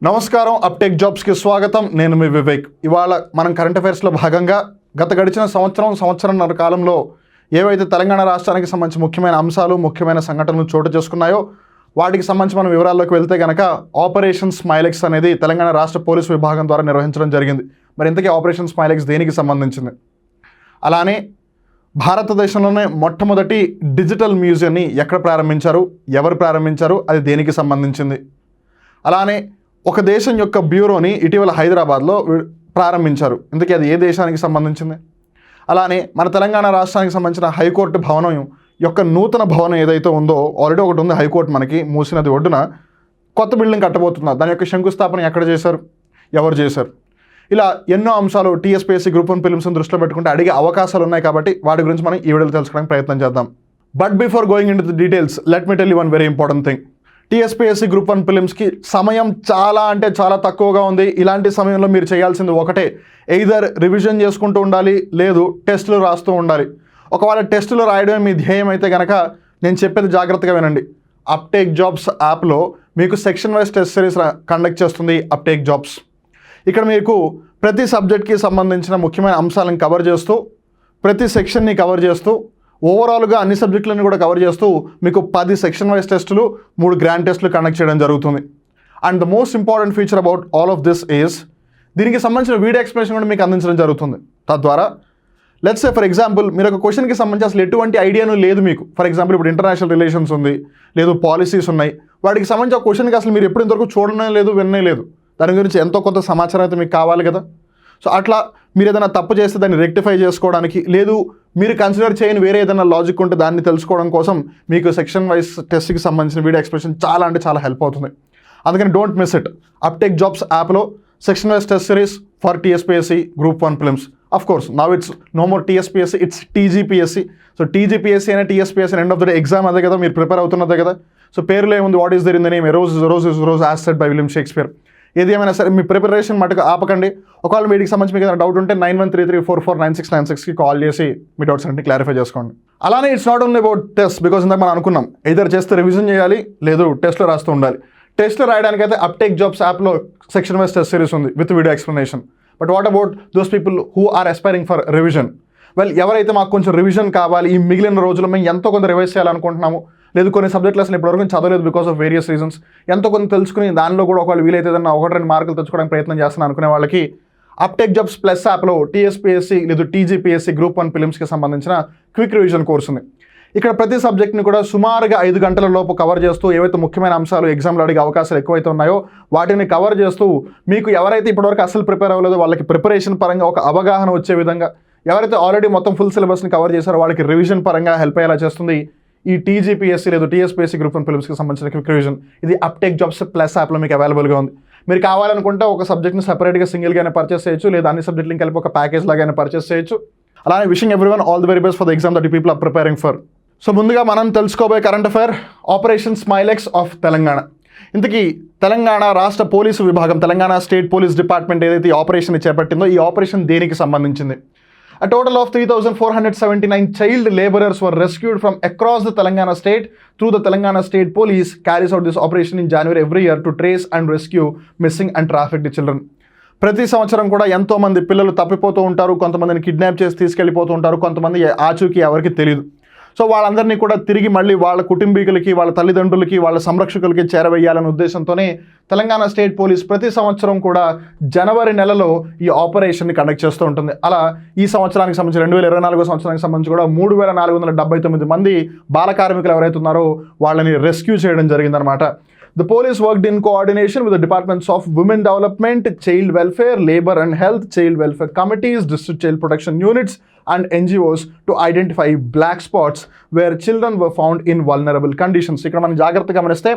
నమస్కారం. అప్టేక్ జాబ్స్కి స్వాగతం. నేను మీ వివేక్. ఇవాళ మనం కరెంట్ అఫైర్స్లో భాగంగా గత గడిచిన సంవత్సరంన్నర కాలంలో ఏవైతే తెలంగాణ రాష్ట్రానికి సంబంధించి ముఖ్యమైన అంశాలు, ముఖ్యమైన సంఘటనలు చోటు చేసుకున్నాయో వాటికి సంబంధించి మనం వివరాల్లోకి వెళ్తే కనుక ఆపరేషన్ స్మైలెక్స్ అనేది తెలంగాణ రాష్ట్ర పోలీసు విభాగం ద్వారా నిర్వహించడం జరిగింది. మరి ఇంతకీ ఆపరేషన్ స్మైలెక్స్ దేనికి సంబంధించింది? అలానే భారతదేశంలోనే మొట్టమొదటి డిజిటల్ మ్యూజియంని ఎక్కడ ప్రారంభించారు, ఎవరు ప్రారంభించారు, అది దేనికి సంబంధించింది? అలానే ఒక దేశం యొక్క బ్యూరోని ఇటీవల హైదరాబాద్లో ప్రారంభించారు. ఇందుకే అది ఏ దేశానికి సంబంధించింది? అలానే మన తెలంగాణ రాష్ట్రానికి సంబంధించిన హైకోర్టు భవనం యొక్క నూతన భవనం ఏదైతే ఉందో, ఆల్రెడీ ఒకటి ఉంది హైకోర్టు మనకి మూసీ నది ఒడ్డున, కొత్త బిల్డింగ్ కట్టబోతున్నారు. దాని యొక్క శంకుస్థాపన ఎక్కడ చేశారు, ఎవరు చేశారు? ఇలా ఎన్నో అంశాలు టీఎస్పీఎస్సీ గ్రూప్ 1 ప్రిలిమ్స్ని దృష్టిలో పెట్టుకుంటే అడిగే అవకాశాలు ఉన్నాయి. కాబట్టి వాటి గురించి మనం ఈ వీడియోలో తెలుసుకోవడానికి ప్రయత్నం చేద్దాం. But before going in to the details, let me tell you one very important thing. TSPSC group 1 ప్రిలిమ్స్కి సమయం చాలా తక్కువగా ఉంది. ఇలాంటి సమయంలో మీరు చేయాల్సింది ఒకటే, ఎయిదర్ రివిజన్ చేసుకుంటూ ఉండాలి, లేదు టెస్టులు రాస్తూ ఉండాలి. ఒకవేళ టెస్టులు రాయడమే మీ ధ్యేయం అయితే కనుక నేను చెప్పేది జాగ్రత్తగా వినండి. అప్టేక్ జాబ్స్ యాప్లో మీకు section wise test series conduct చేస్తుంది అప్టేక్ జాబ్స్. ఇక్కడ మీకు ప్రతి సబ్జెక్ట్కి సంబంధించిన ముఖ్యమైన అంశాలను కవర్ చేస్తూ, ప్రతి సెక్షన్ని కవర్ చేస్తూ, ఓవరాల్గా అన్ని సబ్జెక్టులను కూడా కవర్ చేస్తూ మీకు 10 సెక్షన్ వైజ్ టెస్టులు, 3 గ్రాండ్ టెస్టులు కండక్ట్ చేయడం జరుగుతుంది. And the most important feature about all of this is దీనికి సంబంధించిన వీడియో ఎక్స్ప్లెనేషన్ కూడా మీకు అందించడం జరుగుతుంది. తద్వారా లెట్స్ సే ఫర్ ఎగ్జాంపుల్ మీరు ఒక క్వశ్చన్కి సంబంధించి అసలు ఎటువంటి ఐడియాను లేదు మీకు. ఫర్ ఎగ్జాంపుల్ ఇప్పుడు ఇంటర్నేషనల్ రిలేషన్స్ ఉంది, లేదు పాలసీస్ ఉన్నాయి, వాటికి సంబంధించి ఆ క్వశ్చన్కి అసలు మీరు ఎప్పుడు ఇంతవరకు చూడనే లేదు, విననే లేదు. దాని గురించి ఎంతో కొంత సమాచారం అయితే మీకు కావాలి కదా. సో అట్లా మీరు ఏదైనా తప్పు చేస్తే దాన్ని రెక్టిఫై చేసుకోవడానికి, లేదు మీరు కన్సిడర్ చేయని వేరే ఏదైనా లాజిక్ ఉంటే దాన్ని తెలుసుకోవడం కోసం మీకు సెక్షన్ వైజ్ టెస్ట్కి సంబంధించిన వీడియో ఎక్స్ప్లెనేషన్ చాలా హెల్ప్ అవుతుంది. అందుకని don't miss it. Uptake jobs యాప్లో section wise test series for TSPSC group 1 prelims. Of course now it's no more TSPSC, it's TGPSC. So TGPSC అయినా TSPSC end of the day exam అదే కదా, మీరు prepare అవుతున్నదే కదా. So పేరులో ఏముంది, what is there in the name, rose as said by William Shakespeare. ఏది ఏమైనా సరే మీ ప్రిపరేషన్ మటుకు ఆపకండి. ఒకవేళ వీటికి సంబంధించి మీకు ఏదైనా డౌట్ ఉంటే 9133449696కి కాల్ చేసి మీ డౌట్స్ అన్ని క్లారిఫై చేసుకోండి. అలానే it's not only about test, because ఇందాక మనం అనుకున్నాం ఎయిదర్ చేస్తే రివిజన్ చేయాలి, లేదు టెస్ట్లో రాస్తూ ఉండాలి. టెస్ట్లో రాయడానికి అయితే అప్టేక్ జాబ్స్ యాప్లో సెక్షన్ వైజ్ టెస్ట్ సిరీస్ ఉంది with video explanation. But what about those people who are aspiring for revision? Well, ఎవరైతే మాకు కొంచెం రివిజన్ కావాలి, ఈ మిగిలిన రోజుల్లో మేము ఎంతో కొంత రివైజ్ చేయాలనుకుంటున్నాము, లేదు కొన్ని సబ్జెక్టులు అసలు ఇప్పటివరకు చదవలేదు బికాస్ ఆఫ్ వేరియస్ రీజన్స్, ఎంతో కొంత తెలుసుకుని దానిలో కూడా ఒకవేళ వీలైతే ఏదన్నా 1-2 మార్కులు తెచ్చుకోవడానికి ప్రయత్నం చేస్తాను అనుకునే వాళ్ళకి అప్టేక్ జాబ్స్ ప్లస్ యాప్లో టీఎస్పీఎస్సీ లేదు టీజీపీఎస్సీ గ్రూప్ 1 ప్రిలిమ్స్కి సంబంధించిన క్విక్ రివిజన్ కోర్స్ ఉంది. ఇక్కడ ప్రతి సబ్జెక్ట్ని కూడా సుమారుగా 5 గంటల లోపు కవర్ చేస్తూ, ఏవైతే ముఖ్యమైన అంశాలు ఎగ్జామ్లో అడిగే అవకాశాలు ఎక్కువైతే ఉన్నాయో వాటిని కవర్ చేస్తూ, మీకు ఎవరైతే ఇప్పటివరకు అసలు ప్రిపేర్ అవ్వలేదో వాళ్ళకి ప్రిపరేషన్ పరంగా ఒక అవగాహన వచ్చే విధంగా, ఎవరైతే ఆల్రెడీ మొత్తం ఫుల్ సిలబస్ని కవర్ చేశారో వాళ్ళకి రివిజన్ పరంగా హెల్ప్ అయ్యేలా చేస్తుంది ఈ టీజీపీఎస్సీ లేదు టీఎస్పీఎస్సీ గ్రూప్ 1 ప్రిలిమ్స్కి సంబంధించిన క్విక్ రివిజన్. ఇది అప్టేక్ జాబ్స్ ప్లస్ యాప్లో మీకు అవైలబుల్గా ఉంది. మీరు కావాలనుకుంటే ఒక సబ్జెక్ట్ని సెపరేట్గా సింగిల్గానే పర్చేస్ చేయొచ్చు, లేదా అన్ని సబ్జెక్టులు కలిపి ఒక ప్యాకేజ్ లాగానే పర్చేస్ చేయొచ్చు. అలానే wishing everyone all the very best for the exam that you people are preparing for. So ముందుగా మనం తెలుసుకోబోయే current affair operation Smile X of Telangana. ఇంతకీ తెలంగాణ రాష్ట్ర పోలీసు విభాగం, తెలంగాణ స్టేట్ పోలీస్ డిపార్ట్మెంట్ ఏదైతే ఈ ఆపరేషన్ చేపట్టిందో, ఈ ఆపరేషన్ దేనికి సంబంధించింది? A total of 3,479 child laborers were rescued from across the Telangana state through the Telangana State Police carries out this operation in January every year to trace and rescue missing and trafficked children. ప్రతి సంవత్సరం కూడా ఎంతోమంది పిల్లలు తప్పిపోతూ ఉంటారు, కొంతమందిని kidnap చేసి తీసుకెళ్ళిపోతూ ఉంటారు, కొంతమంది ఆచూకీ ఎవరికి తెలియదు. సో వాళ్ళందరినీ కూడా తిరిగి మళ్ళీ వాళ్ళ కుటుంబీకులకి, వాళ్ళ తల్లిదండ్రులకి, వాళ్ళ సంరక్షకులకి చేరవేయాలనే ఉద్దేశంతోనే తెలంగాణ స్టేట్ పోలీస్ ప్రతి సంవత్సరం కూడా జనవరి నెలలో ఈ ఆపరేషన్ని కండక్ట్ చేస్తూ ఉంటుంది. అలా ఈ సంవత్సరానికి సంబంధించి 2024 సంవత్సరానికి సంబంధించి కూడా 3,479 మంది బాల కార్మికులు ఎవరైతే ఉన్నారో వాళ్ళని రెస్క్యూ చేయడం జరిగిందనమాట. The police worked in coordination with the Departments of Women Development, Child Welfare, Labor and Health, Child Welfare Committees, District Child Protection Units and NGOs to identify black spots where children were found in vulnerable conditions. ఇక్కడ మనం జాగ్రత్తగా గమనిస్తే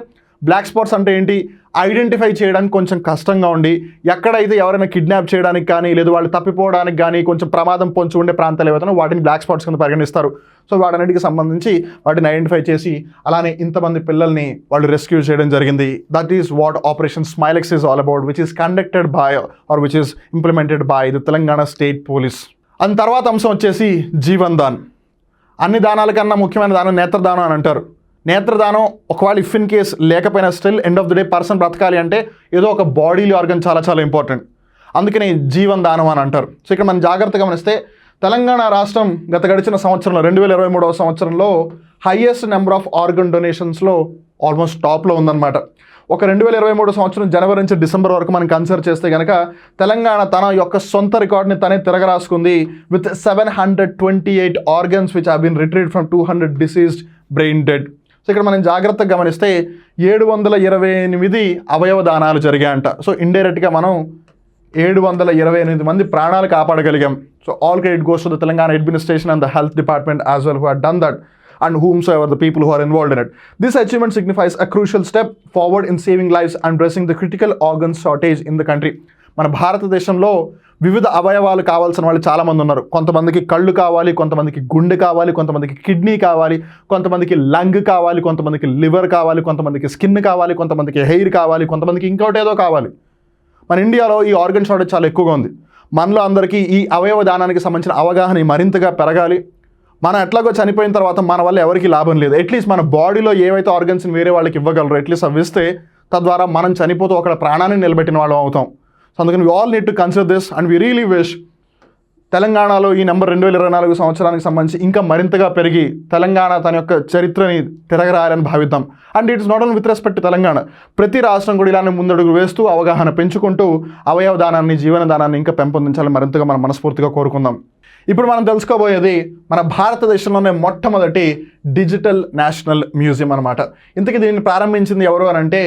black spots అంటే ఏంటి, identify చేయడానికి కొంచెం కష్టంగా ఉండి, ఎక్కడైతే ఎవరైనా కిడ్నాప్ చేయడానికి కానీ, లేదు వాళ్ళు తప్పిపోవడానికి కానీ కొంచెం ప్రమాదం పొంచి ఉండే ప్రాంతాలు ఏవైతే వాటిని బ్లాక్ స్పాట్స్ కింద పరిగణిస్తారు. సో వాటన్నిటికి సంబంధించి వాటిని ఐడెంటిఫై చేసి అలానే ఇంతమంది పిల్లల్ని వాళ్ళు రెస్క్యూ చేయడం జరిగింది. That is what operation Smile X is all about, which is conducted by or which is implemented by the Telangana state police. And తర్వాత అంశం వచ్చేసి జీవన్ దాన్. అన్ని దానాల కన్నా ముఖ్యమైన దానం నేత్రదానం అని అంటారు. నేత్రదానం ఒకవేళ ఇఫ్ ఇన్ కేస్ లేకపోయినా still end of the day person బ్రతకాలి అంటే ఏదో ఒక బాడీలో ఆర్గన్ చాలా చాలా ఇంపార్టెంట్. అందుకని జీవన్ దానం అని అంటారు. సో ఇక్కడ మనం జాగ్రత్తగా గమనిస్తే తెలంగాణ రాష్ట్రం గత గడిచిన సంవత్సరంలో 2023వ సంవత్సరంలో హైయెస్ట్ నెంబర్ ఆఫ్ ఆర్గన్ డొనేషన్స్లో ఆల్మోస్ట్ టాప్లో ఉందన్నమాట. ఒక 2023 సంవత్సరం జనవరి నుంచి డిసెంబర్ వరకు మనం కన్సిడర్ చేస్తే కనుక తెలంగాణ తన యొక్క సొంత రికార్డ్ని తనే తిరగరాసుకుంది with 728 organs which have been retrieved from 200 deceased brain dead. So ఇక్కడ మనం జాగ్రత్తగా గమనిస్తే 728 అవయవ దానాలు జరిగాయంట. సో ఇండైరెక్ట్గా మనం 728 మంది ప్రాణాలు కాపాడగలిగాం. So all credit goes to the Telangana administration and the health department as well who had done that and whomsoever the people who are involved in it. This achievement signifies a crucial step forward in saving lives and addressing the critical organ shortage in the country. మన భారతదేశంలో వివిధ అవయవాలు కావాల్సిన వాళ్ళు చాలామంది ఉన్నారు. కొంతమందికి కళ్ళు కావాలి, కొంతమందికి గుండె కావాలి, కొంతమందికి కిడ్నీ కావాలి, కొంతమందికి లంగ్ కావాలి, కొంతమందికి లివర్ కావాలి, కొంతమందికి స్కిన్ కావాలి, కొంతమందికి హెయిర్ కావాలి, కొంతమందికి ఇంకోటి ఏదో కావాలి. మన ఇండియాలో ఈ ఆర్గన్ షార్టేజ్ చాలా ఎక్కువగా ఉంది. మనలో అందరికీ ఈ అవయవ దానానికి సంబంధించిన అవగాహన మరింతగా పెరగాలి. మనం ఎట్లాగో చనిపోయిన తర్వాత మన వల్ల ఎవరికి లాభం లేదు. అట్లీస్ట్ మన బాడీలో ఏవైతే ఆర్గన్స్ని వేరే వాళ్ళకి ఇవ్వగలరో అట్లీస్ట్ అవి ఇస్తే తద్వారా మనం చనిపోతూ అక్కడ ప్రాణాన్ని నిలబెట్టిన వాళ్ళం అవుతాం. సో అందుకని we all need to consider this and we really wish తెలంగాణలో ఈ నెంబర్ 2024 సంవత్సరానికి సంబంధించి ఇంకా మరింతగా పెరిగి తెలంగాణ తన యొక్క చరిత్రని తిరగరాయాలని భావిద్దాం. And it's not only with respect to Telangana, ప్రతి రాష్ట్రం కూడా ఇలానే ముందడుగు వేస్తూ అవగాహన పెంచుకుంటూ అవయవ దానాన్ని, జీవన దానాన్ని ఇంకా పెంపొందించాలని మరింతగా మనం మనస్ఫూర్తిగా కోరుకుందాం. ఇప్పుడు మనం తెలుసుకోబోయేది మన భారతదేశంలోనే మొట్టమొదటి డిజిటల్ నేషనల్ మ్యూజియం అనమాట. ఇంతకీ దీన్ని ప్రారంభించింది ఎవరు అని అంటే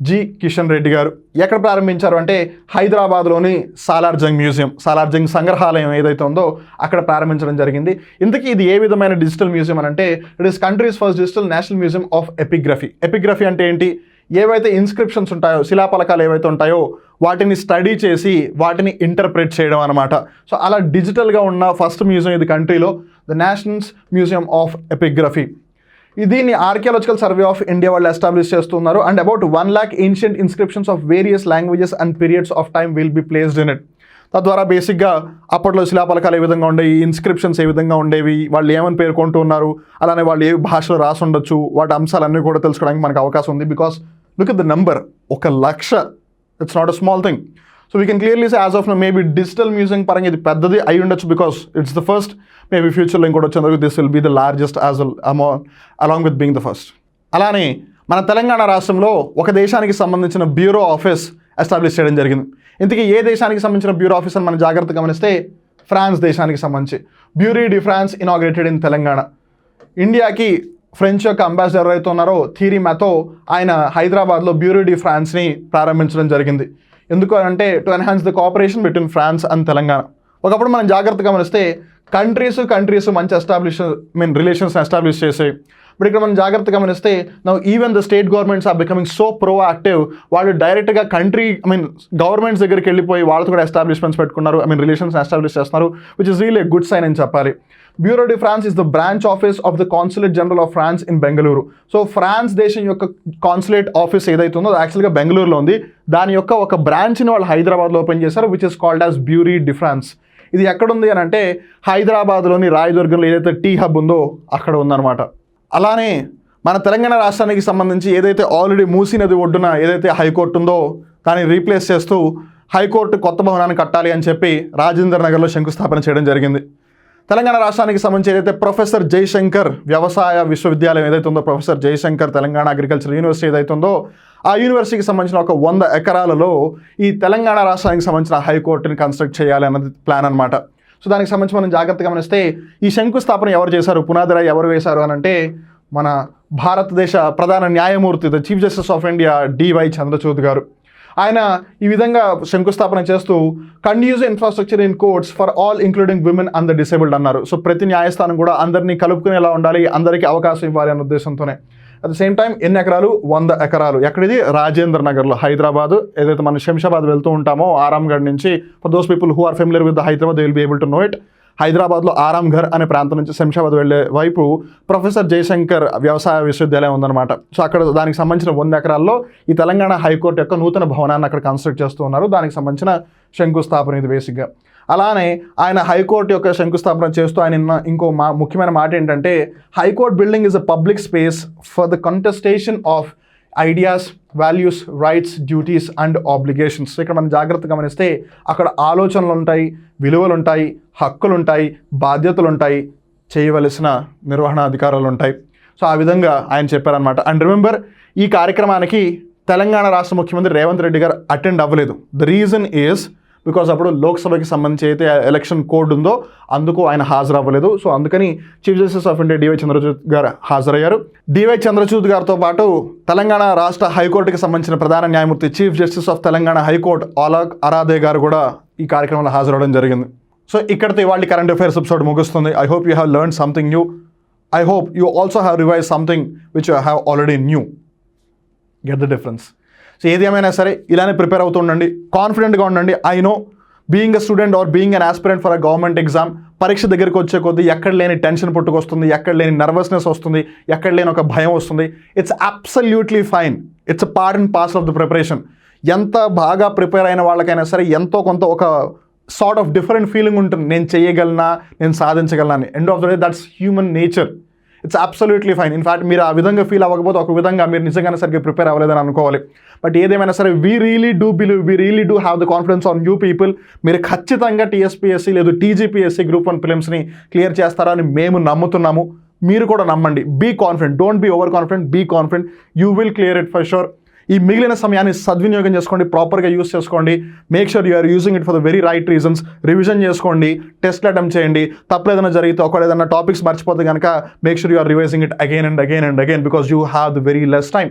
జి కిషన్ రెడ్డి గారు. ఎక్కడ ప్రారంభించారు అంటే హైదరాబాద్లోని సాలార్జంగ్ మ్యూజియం, సాలార్జంగ్ సంగ్రహాలయం ఏదైతే ఉందో అక్కడ ప్రారంభించడం జరిగింది. ఇంతకీ ఇది ఏ విధమైన డిజిటల్ మ్యూజియం అని అంటే it is countries first digital national museum of epigraphy. Epigraphy అంటే ఏంటి? ఏవైతే ఇన్స్క్రిప్షన్స్ ఉంటాయో, శిలాపలకాలు ఏవైతే ఉంటాయో వాటిని స్టడీ చేసి వాటిని ఇంటర్ప్రెట్ చేయడం అనమాట. సో అలా డిజిటల్గా ఉన్న ఫస్ట్ మ్యూజియం ఇది కంట్రీలో, the nationals museum of epigraphy. దీన్ని ఆర్కియాలజికల్ సర్వే ఆఫ్ ఇండియా వాళ్ళు ఎస్టాబ్లిష్ చేస్తున్నారు. And about 1 lakh ancient inscriptions of various languages and periods of time will be placed in it. తద్వారా బేసిక్గా అప్పట్లో శిలాపలకాలు ఏ విధంగా ఉండేవి, ఇన్స్క్రిప్షన్స్ ఏ విధంగా ఉండేవి, వాళ్ళు ఏమని పేర్కొంటూ ఉన్నారు, అలానే వాళ్ళు ఏ భాషలో రాసి ఉండొచ్చు, వాటి అంశాలన్నీ కూడా తెలుసుకోవడానికి మనకు అవకాశం ఉంది. Because look at the number, 1,00,000. It's not a small thing. So we can clearly say as of now maybe digital museum పరంగా ఇది పెద్దది అయి ఉండొచ్చు because it's the first. Maybe ఫ్యూచర్లో ఇంకోటి వచ్చేందుకు this will be the largest as well along with being the first. అలానే మన తెలంగాణ రాష్ట్రంలో ఒక దేశానికి సంబంధించిన బ్యూరో ఆఫీస్ ఎస్టాబ్లిష్ చేయడం జరిగింది. ఇంతకీ ఏ దేశానికి సంబంధించిన బ్యూరో ఆఫీస్ అని మనం జాగ్రత్తగా గమనిస్తే ఫ్రాన్స్ దేశానికి సంబంధించి bureau de France inaugurated in Telangana. ఇండియాకి ఫ్రెంచ్ యొక్క అంబాసిడర్ ఎవరైతే ఉన్నారో థీరీ మ్యాతో ఆయన హైదరాబాద్లో బ్యూరీ డి ఫ్రాన్స్ని ప్రారంభించడం జరిగింది. ఎందుకు అంటే to enhance the cooperation between France and Telangana. ఒకప్పుడు మనం జాగ్రత్తగా గమనిస్తే కంట్రీస్ మంచి రిలేషన్స్ని ఎస్టాబ్లిష్ చేసాయి. బట్ ఇక్కడ మనం జాగ్రత్తగా గమనిస్తే now even the state governments are becoming so proactive. వాళ్ళు డైరెక్ట్గా గవర్నమెంట్స్ దగ్గరికి వెళ్ళిపోయి వాళ్ళతో కూడా ఎస్టాబ్లిష్మెంట్స్ పెట్టుకున్నారు, రిలేషన్స్ ఎస్టాబ్లిష్ చేస్తున్నారు, which is really a good sign అని చెప్పాలి. Bureau de France is the branch office of the consulate general of France in Bengaluru. So France దేశం యొక్క కాన్సులేట్ ఆఫీస్ ఏదైతే ఉందో అది యాక్చువల్గా బెంగళూరులో ఉంది. దాని యొక్క ఒక బ్రాంచ్ని వాళ్ళు హైదరాబాద్లో ఓపెన్ చేశారు, which is called as bureau de France. ఇది ఎక్కడుంది అని అంటే హైదరాబాద్లోని రాయదుర్గంలో ఏదైతే టీ హబ్ ఉందో అక్కడ ఉందన్నమాట. అలానే మన తెలంగాణ రాష్ట్రానికి సంబంధించి ఏదైతే ఆల్రెడీ మూసీ నది ఒడ్డున ఏదైతే హైకోర్టు ఉందో దాన్ని రీప్లేస్ చేస్తూ హైకోర్టు కొత్త భవనాన్ని కట్టాలి అని చెప్పి రాజేంద్ర నగర్లో శంకుస్థాపన చేయడం జరిగింది. తెలంగాణ రాష్ట్రానికి సంబంధించి ఏదైతే ప్రొఫెసర్ జయశంకర్ వ్యవసాయ విశ్వవిద్యాలయం ఏదైతే ఉందో, professor Jayashankar Telangana agriculture university ఏదైతే ఉందో ఆ యూనివర్సిటీకి సంబంధించిన ఒక 100 ఎకరాలలో ఈ తెలంగాణ రాష్ట్రానికి సంబంధించిన హైకోర్టుని కన్స్ట్రక్ట్ చేయాలి అన్నది ప్లాన్ అనమాట. సో దానికి సంబంధించి మనం జాగ్రత్తగా గమనిస్తే ఈ శంకుస్థాపన ఎవరు చేశారు, పునాదిరాయి ఎవరు వేశారు అని అంటే మన భారతదేశ ప్రధాన న్యాయమూర్తి the chief justice of India DY Chandrachud garu. ఆయన ఈ విధంగా శంకుస్థాపన చేస్తూ conducive infrastructure in courts for all including women and the disabled అన్నారు. సో ప్రతి న్యాయస్థానం కూడా అందరినీ కలుపుకునేలా ఉండాలి, అందరికీ అవకాశం ఇవ్వాలి అన్న ఉద్దేశంతోనే. అట్ ద సేమ్ టైం ఎన్ని ఎకరాలు, 100 ఎకరాలు. ఎక్కడిది? రాజేంద్ర నగర్లో, హైదరాబాద్. ఏదైతే మనం శంషాబాద్ వెళ్తూ ఉంటామో ఆరాంఘర్ నుంచి, for those people who are familiar with the Hyderabad they will be able to know it. హైదరాబాద్లో ఆరాంఘర్ అనే ప్రాంతం నుంచి శంషాబాద్ వెళ్ళే వైపు ప్రొఫెసర్ జయశంకర్ వ్యవసాయ విశ్వవిద్యాలయం ఉందన్నమాట. సో అక్కడ దానికి సంబంధించిన 100 ఎకరాల్లో ఈ తెలంగాణ హైకోర్టు యొక్క నూతన భవనాన్ని అక్కడ కన్స్ట్రక్ట్ చేస్తూ ఉన్నారు. దానికి సంబంధించిన శంకుస్థాపన ఇది బేసిక్గా. అలానే ఆయన హైకోర్టు యొక్క శంకుస్థాపన చేస్తూ ఆయన ఇంకో ముఖ్యమైన మాట ఏంటంటే high court building is a public space for the contestation of ideas, values, rights, duties and obligations. ఇక్కడ మనం జాగ్రత్తగా గమనిస్తే అక్కడ ఆలోచనలు ఉంటాయి, విలువలు ఉంటాయి, హక్కులు ఉంటాయి, బాధ్యతలు ఉంటాయి, చేయవలసిన నిర్వహణ అధికారాలు ఉంటాయి. సో ఆ విధంగా ఆయన చెప్పారనమాట. అండ్ రిమెంబర్, ఈ కార్యక్రమానికి తెలంగాణ రాష్ట్ర ముఖ్యమంత్రి రేవంత్ రెడ్డి గారు అటెండ్ అవ్వలేదు. ద రీజన్ ఈజ్ బికాజ్ అప్పుడు లోక్సభకి సంబంధించి అయితే ఎలక్షన్ కోడ్ ఉందో అందుకు ఆయన హాజరవ్వలేదు. సో అందుకని chief justice of India DY Chandrachud garu హాజరయ్యారు. డివై చంద్రచూడ్ గారితో పాటు తెలంగాణ రాష్ట్ర హైకోర్టుకి సంబంధించిన ప్రధాన న్యాయమూర్తి chief justice of Telangana high court Alok Aradhe గారు కూడా ఈ కార్యక్రమంలో హాజరవడం జరిగింది. సో ఇక్కడితో ఇవాళ కరెంట్ అఫైర్స్ ఎపిసోడ్ ముగుస్తుంది. I hope you have learn something new. I hope you also have revised something which you have already knew. Get the difference. So ఏది ఏమైనా సరే ఇలానే ప్రిపేర్ అవుతూ ఉండండి, కాన్ఫిడెంట్గా ఉండండి. I know being a student or being an aspirant for a government exam, పరీక్ష దగ్గరికి వచ్చే కొద్దీ ఎక్కడ లేని టెన్షన్ పుట్టుకొస్తుంది, ఎక్కడ లేని నర్వస్నెస్ వస్తుంది, ఎక్కడ లేని ఒక భయం వస్తుంది. It's absolutely fine. It's a part and parcel of the preparation. ఎంత బాగా ప్రిపేర్ అయిన వాళ్ళకైనా సరే ఎంతో కొంత ఒక సార్ట్ ఆఫ్ డిఫరెంట్ ఫీలింగ్ ఉంటుంది, నేను చేయగలనా, నేను సాధించగలనా అని. End of the day that's human nature. It's absolutely fine. In fact మీరు ఆ విధంగా ఫీల్ అవ్వకపోతే ఒక విధంగా మీరు నిజంగానే సరిగ్గా ప్రిపేర్ అవ్వలేదని అనుకోవాలి. బట్ ఏదేమైనా సరే we really do have the confidence on you people. మీరు ఖచ్చితంగా టీఎస్పీఎస్సీ లేదు టీజీపీఎస్సీ గ్రూప్ 1 ప్రిలిమ్స్ని క్లియర్ చేస్తారని మేము నమ్ముతున్నాము. మీరు కూడా నమ్మండి. Be confident, don't be over confident, be confident. You will clear it for sure. ఈ మిగిలిన సమయాన్ని సద్వినియోగం చేసుకోండి, ప్రాపర్గా యూస్ చేసుకోండి. Make sure you are using it for the very right reasons. Revision చేసుకోండి, టెస్ట్లు అటెంప్ట్ చేయండి. తప్పులు ఏదైనా జరిగితే ఒకవేళ ఏదైనా టాపిక్స్ మర్చిపోతే కనుక make sure you are revising it again and again and again because you have the very less time.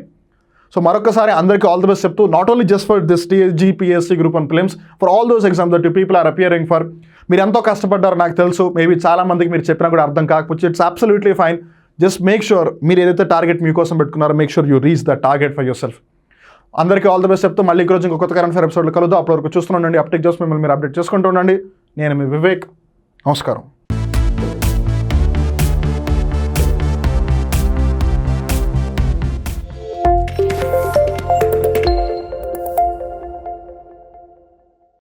So మరొకసారి అందరికీ ఆల్ ది బెస్ట్ చెప్తూ, not only just for this TGPSC group 1 prelims, for all those exams that you people are appearing for. మీరు ఎంతో కష్టపడ్డారు నాకు తెలుసు. Maybe చాలా మందికి మీరు చెప్పినా కూడా అర్థం కాకపోవచ్చు. It's absolutely fine. Just make sure మీరు ఏదైతే టార్గెట్ మీకోసం పెట్టుకున్నారో make sure you reach the target for yourself. అందరికీ ఆల్ ది బెస్ట్ చెప్తూ మళ్ళీ ఇంకో రోజు ఇంకొక కొత్త కరెంట్ అఫైర్ ఎపిసోడ్లో కలుద్దాం. అప్పటి వరకు చూస్తూ ఉండండి అప్డేట్ చేసి మిమ్మల్ని మీరు అప్డేట్ చేసుకుంటూ ఉండండి. నేను మీ వివేక్. నమస్కారం.